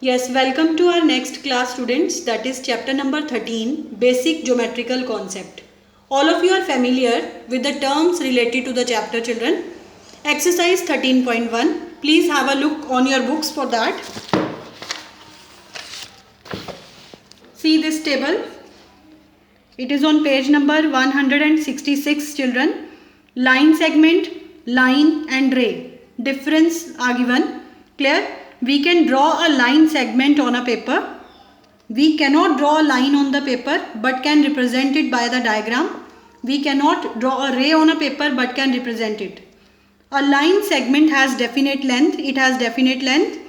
Yes, welcome to our next class students, that is chapter number 13, Basic Geometrical Concept. All of you are familiar with the terms related to the chapter children. Exercise 13.1, please have a look on your books for that. See this table, it is on page number 166 children. Line segment, line and ray. Difference are given. Clear? We can draw a line segment on a paper. We cannot draw a line on the paper but can represent it by the diagram. We cannot draw a ray on a paper but can represent it. A line segment has definite length. It has definite length.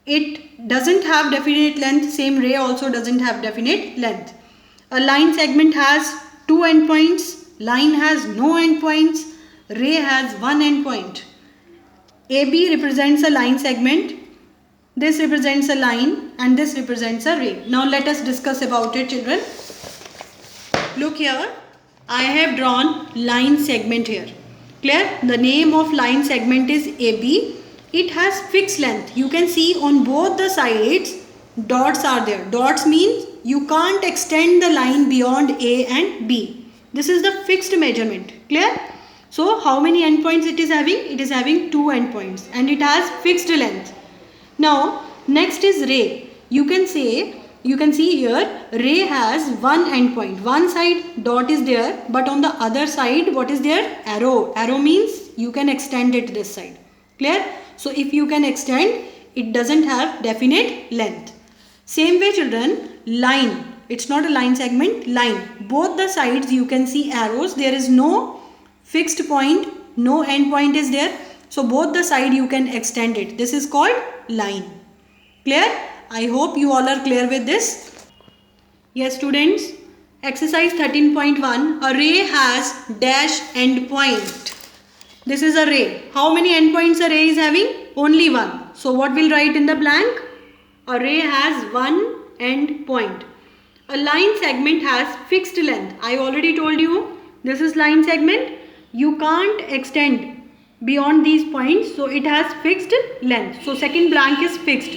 It doesn't have definite length. Same ray also doesn't have definite length. A line segment has two endpoints. Line has no endpoints. Ray has one endpoint. AB represents a line segment. This represents a line and this represents a ray. Now let us discuss about it, children. Look here. I have drawn line segment here. Clear? The name of line segment is AB. It has fixed length. You can see on both the sides dots are there. Dots means you can't extend the line beyond A and B. This is the fixed measurement. Clear? So how many endpoints it is having? It is having two endpoints and it has fixed length. Now next is ray. You can see here ray has one endpoint. One side dot is there, but on the other side what is there? Arrow. Arrow means you can extend it this side. Clear? So if you can extend, it doesn't have definite length. Same way children, line. It's not a line segment, line. Both the sides you can see arrows. There is no fixed point, no end point is there. So both the side you can extend it. This is called line. Clear? I hope you all are clear with this. Yes students, exercise 13.1, a ray has dash end point. This is a ray. How many endpoints a ray is having? Only one. So what we'll write in the blank? A ray has one end point. A line segment has fixed length. I already told you this is line segment. You can't extend beyond these points, so it has fixed length. So second blank is fixed.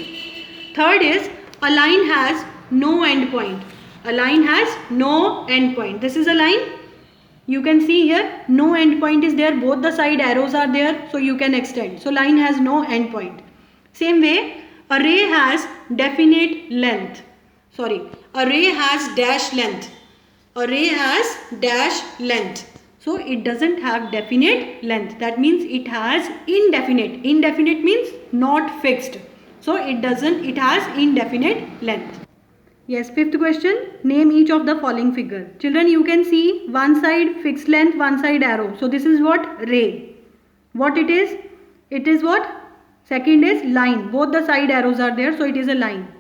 Third is a line has no end point. A line has no end point. This is a line. You can see here no end point is there. Both the side arrows are there, so you can extend. So line has no end point. Same way, a ray has definite length. A ray has dash length. A ray has dash length. So it doesn't have definite length. That means it has indefinite. Indefinite means not fixed. So it has indefinite length. Yes, fifth question. Name each of the following figure. Children, you can see one side fixed length, one side arrow. So this is what? Ray. What it is? It is what? Second is line. Both the side arrows are there. So it is a line.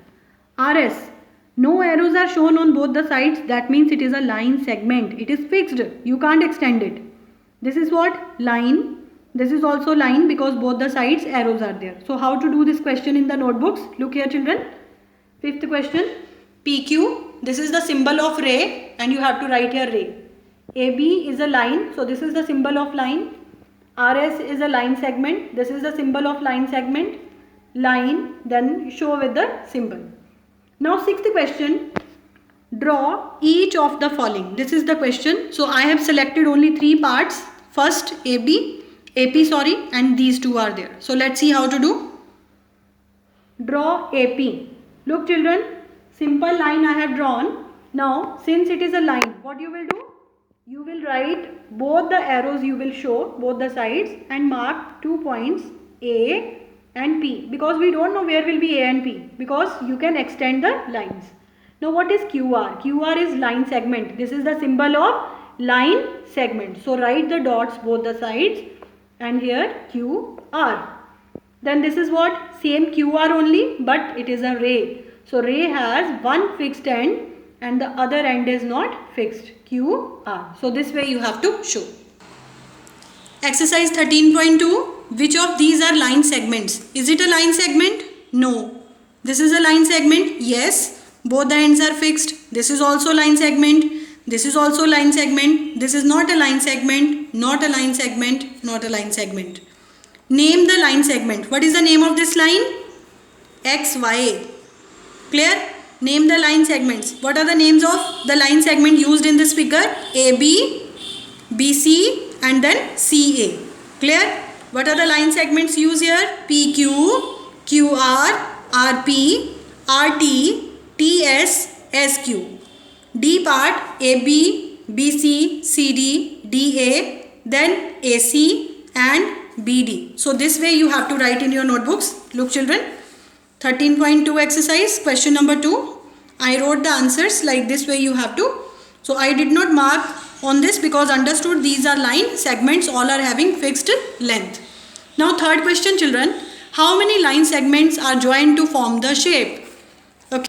RS. No arrows are shown on both the sides. That means it is a line segment. It is fixed. You can't extend it. This is what? Line. This is also line because both the sides arrows are there. So how to do this question in the notebooks? Look here children. Fifth question. PQ. This is the symbol of ray and you have to write here ray. AB is a line. So this is the symbol of line. RS is a line segment. This is the symbol of line segment. Line. Then show with the symbol. Now sixth question, draw each of the following. This is the question. So I have selected only three parts. First AP and these two are there. So let's see how to do. Draw AP. Look children, simple line I have drawn. Now since it is a line, what you will do? You will write both the arrows, you will show both the sides and mark 2 points A and P, because we don't know where will be A and P, because you can extend the lines. Now what is QR? QR is line segment. This is the symbol of line segment. So write the dots both the sides and here QR. Then this is what? Same QR only, but it is a ray. So ray has one fixed end and the other end is not fixed. QR. So this way you have to show. Exercise 13.2. Which of these are line segments? Is it a line segment? No. This is a line segment? Yes. Both the ends are fixed. This is also line segment. This is also line segment. This is not a line segment. Not a line segment. Not a line segment. Name the line segment. What is the name of this line? XY. Clear? Name the line segments. What are the names of the line segment used in this figure? AB, BC and then CA. Clear? What are the line segments used here? PQ, QR, RP, RT, TS, SQ. D part AB, BC, CD, DA, then AC and BD. So this way you have to write in your notebooks. Look children, 13.2 exercise, question number 2. I wrote the answers like this way you have to. So I did not mark on this because understood these are line segments, all are having fixed length. Now third question children, how many line segments are joined to form the shape? Okay.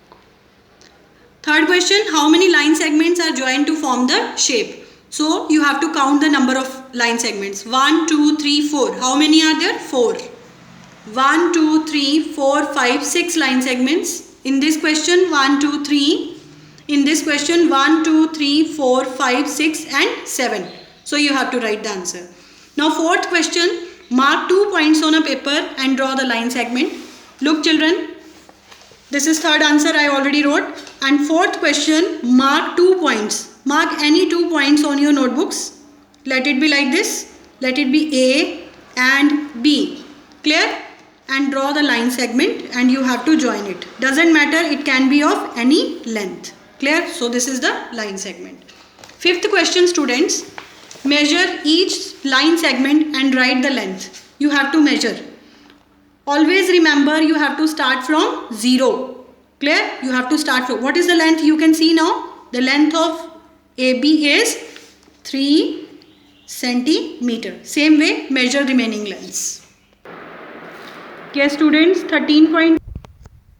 Third question, how many line segments are joined to form the shape? So you have to count the number of line segments. 1, 2, 3, 4. How many are there? 4. 1, 2, 3, 4, 5, 6 line segments. In this question 1, 2, 3. In this question 1, 2, 3, 4, 5, 6 and 7. So you have to write the answer. Now fourth question, mark 2 points on a paper and draw the line segment. Look children, this is third answer I already wrote. And fourth question, mark 2 points. Mark any 2 points on your notebooks. Let it be like this. Let it be A and B. Clear? And draw the line segment and you have to join it. Doesn't matter, it can be of any length. Clear? So this is the line segment. Fifth question students, measure each line segment and write the length. You have to measure. Always remember you have to start from 0. Clear? You have to start from, what is the length you can see now? The length of AB is 3 centimeter. Same way measure remaining lengths. Yes students, 13.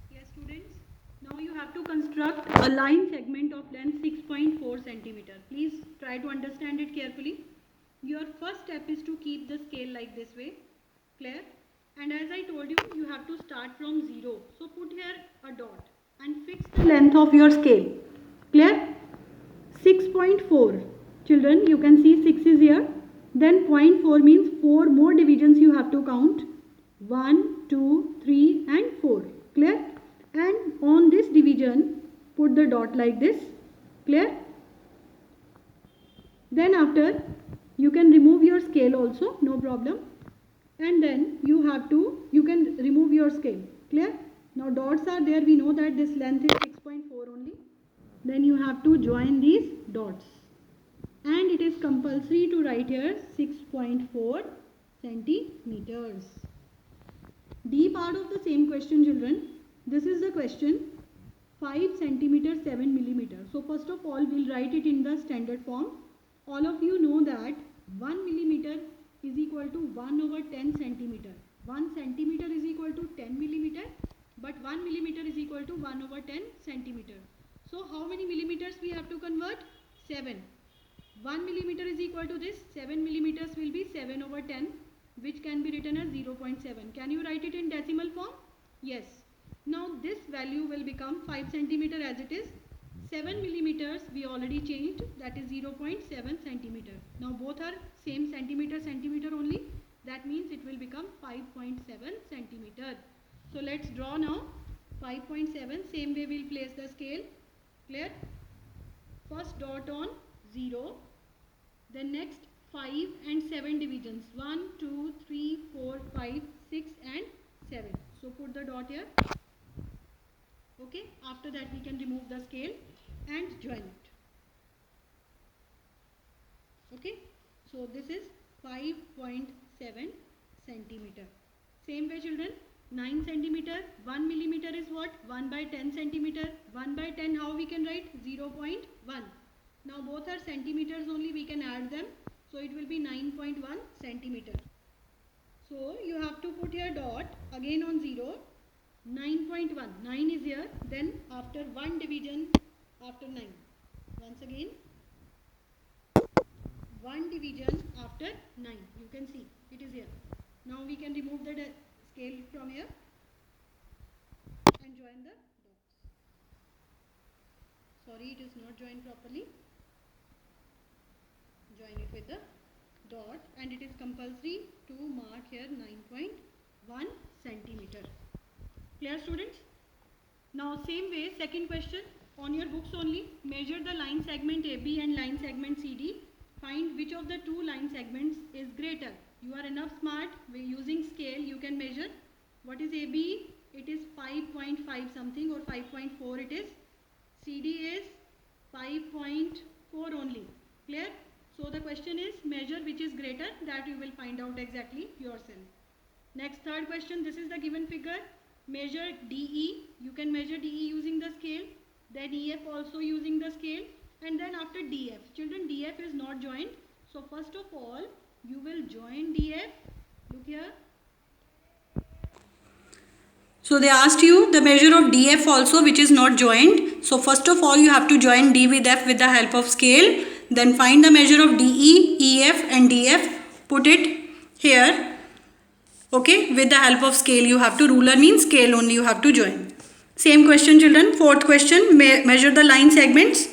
Yes students, now you have to construct a line segment of length 6.4 centimeter. Please try to understand it carefully. Your first step is to keep the scale like this way. Clear? And as I told you, you have to start from 0. So put here a dot and fix the length of your scale. Clear? 6.4. Children, you can see 6 is here. Then 0.4 means 4 more divisions you have to count. 1, 2, 3 and 4. Clear? And on this division, put the dot like this. Clear? Then after, you can remove your scale also, no problem. And then you can remove your scale. Clear? Now dots are there, we know that this length is 6.4 only. Then you have to join these dots. And it is compulsory to write here 6.4 centimeters. D part of the same question children. This is the question 5 centimeter 7 millimeter. So first of all we'll write it in the standard form. All of you know that 1 millimeter is equal to 1 over 10 centimeter. 1 centimeter is equal to 10 millimeter, but 1 millimeter is equal to 1 over 10 centimeter. So how many millimeters we have to convert? 7. 1 millimeter is equal to this. 7 millimeters will be 7 over 10, which can be written as 0.7. Can you write it in decimal form? Yes. Now this value will become 5 centimeter as it is. 7 millimeters we already changed, that is 0.7 centimeter. Now both are same centimeter only. That means it will become 5.7 centimeter. So let's draw now 5.7. Same way we'll place the scale. Clear? First dot on 0. Then next 5 and 7 divisions. 1, 2, 3, 4, 5, 6 and 7. So put the dot here. Okay, after that we can remove the scale and join it. Okay, so this is 5.7 centimeter. Same way children, 9 centimeter, 1 millimeter is what? 1 by 10 centimeter. 1 by 10 how we can write? 0.1. Now both are centimeters only, we can add them. So it will be 9.1 centimeter. So you have to put here dot again on 0. 9.1. 9 is here. Then after 1 division after 9. Once again 1 division after 9. You can see it is here. Now we can remove the scale from here and join the dots. Sorry, it is not joined properly. Join it with the dot, and it is compulsory to mark here 9.1 centimeter. Clear students? Now same way, second question on your books only. Measure the line segment AB and line segment CD. Find which of the two line segments is greater. You are enough smart. Using scale you can measure. What is AB? It is 5.5 something or 5.4 it is. CD is 5.4 only. Clear? So the question is measure which is greater. That you will find out exactly yourself. Next, third question. This is the given figure. Measure DE. You can measure DE using the scale. Then EF also using the scale. And then after DF. Children, DF is not joined. So first of all, you will join DF. Look here. So they asked you the measure of DF also, which is not joined. So first of all, you have to join D with F with the help of scale. Then find the measure of DE, EF and DF. Put it here. Okay, with the help of scale you have to, ruler means scale only you have to join. Same question children, fourth question, measure the line segments.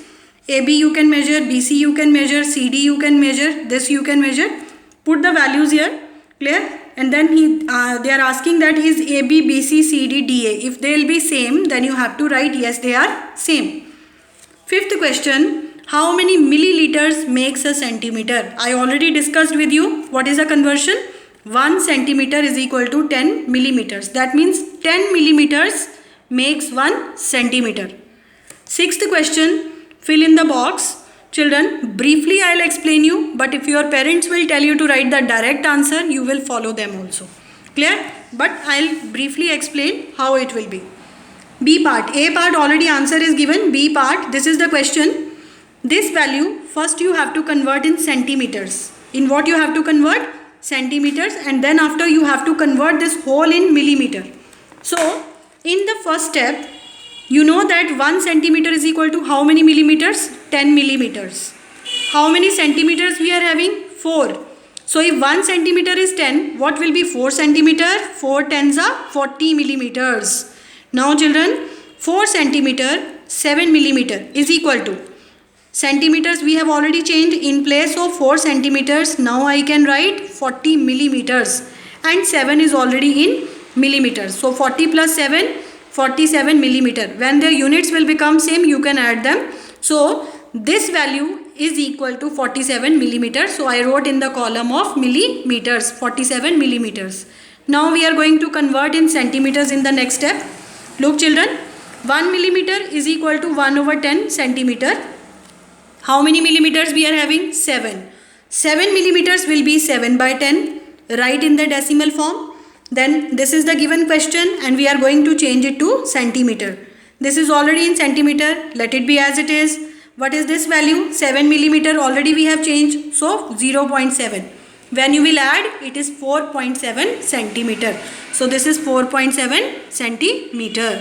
AB you can measure, BC you can measure, CD you can measure, this you can measure. Put the values here, clear? And then they are asking that is AB, BC, CD, DA. If they will be same, then you have to write yes they are same. Fifth question, how many milliliters makes a centimeter? I already discussed with you what is the conversion. 1 centimeter is equal to 10 millimeters. That means 10 millimeters makes 1 centimeter. Sixth question, fill in the box. Children, briefly I will explain you, but if your parents will tell you to write the direct answer, you will follow them also. Clear? But I will briefly explain how it will be. B part. A part already answer is given. B part, this is the question. This value, first you have to convert in centimeters. In what you have to convert? Centimeters, and then after you have to convert this whole in millimeter. So in the first step, you know that 1 centimeter is equal to how many millimeters? 10 millimeters. How many centimeters we are having? 4. So if 1 centimeter is 10, what will be 4 centimeter? 4 tens are 40 millimeters. Now children, 4 centimeter 7 millimeter is equal to, centimeters we have already changed, in place of 4 centimeters now I can write 40 millimeters, and 7 is already in millimeters. So 40 plus 7, 47 millimeter. When their units will become same, you can add them. So this value is equal to 47 millimeters. So I wrote in the column of millimeters, 47 millimeters. Now we are going to convert in centimeters in the next step. Look children, 1 millimeter is equal to 1 over 10 centimeter. How many millimeters we are having? 7. 7 millimeters will be 7 by 10. Write in the decimal form. Then this is the given question and we are going to change it to centimeter. This is already in centimeter. Let it be as it is. What is this value? 7 millimeter already we have changed. So 0.7. When you will add, it is 4.7 centimeter. So this is 4.7 centimeter.